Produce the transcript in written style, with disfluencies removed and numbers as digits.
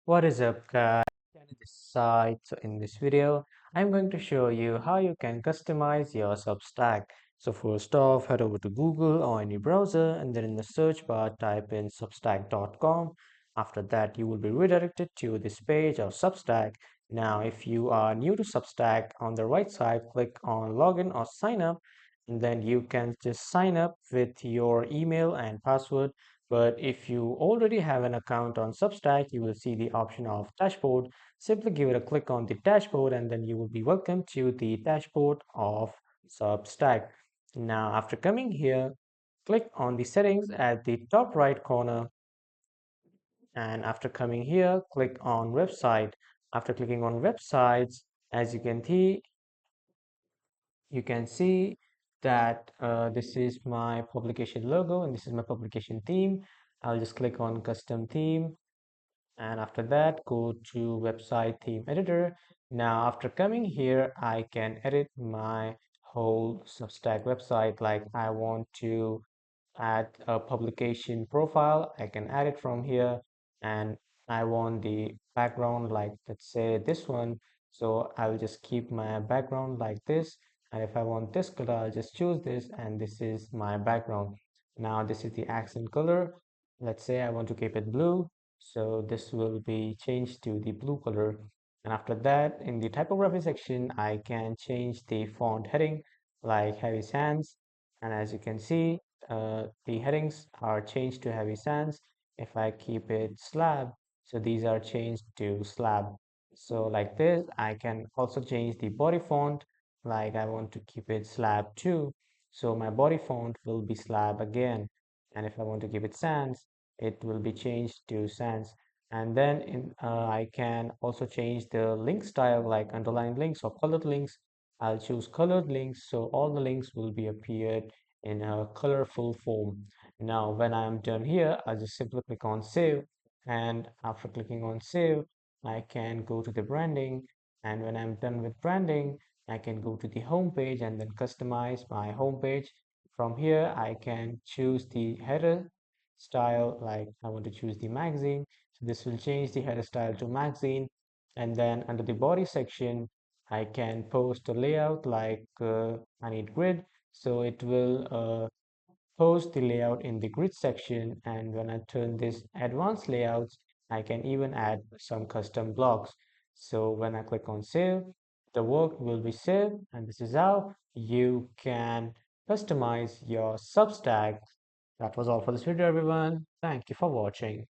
What is up, guys? Kenny this side. So in this video, I'm going to show you how you can customize your Substack. So first off, head over to Google or any browser, and then in the search bar, type in substack.com. After that, you will be redirected to this page of Substack. Now, if you are new to Substack, on the right side, click on login or sign up, and then you can just sign up with your email and password. But if you already have an account on Substack, you will see the option of dashboard. Simply give it a click on the dashboard and then you will be welcome to the dashboard of Substack. Now, after coming here, click on the settings at the top right corner. And after coming here, click on website. After clicking on websites, as you can see that this is my publication logo and this is my publication theme. I'll just click on custom theme, and after that go to website theme editor. Now after coming here, I can edit my whole Substack website. Like I want to add a publication profile, I can add it from here. And I want the background, like let's say this one, so I will just keep my background like this. And if I want this color, I'll just choose this, and this is my background. Now this is the accent color. Let's say I want to keep it blue, so this will be changed to the blue color. And after that, in the typography section, I can change the font heading like heavy sans. And as you can see, the headings are changed to heavy sans. If I keep it slab, so these are changed to slab. So like this, I can also change the body font. Like I want to keep it slab 2, so my body font will be slab again. And if I want to keep it sans, it will be changed to sans. And then I can also change the link style, like underlined links or colored links. I'll choose colored links, so all the links will be appeared in a colorful form. Now, when I'm done here, I'll just simply click on save. And after clicking on save, I can go to the branding. And when I'm done with branding, I can go to the home page and then customize my home page. From here, I can choose the header style, like I want to choose the magazine. So this will change the header style to magazine. And then under the body section, I can post a layout like I need grid. So it will post the layout in the grid section. And when I turn this advanced layouts, I can even add some custom blocks. So when I click on save, the work will be saved. And this is how you can customize your Substack. That was all for this video, everyone. Thank you for watching.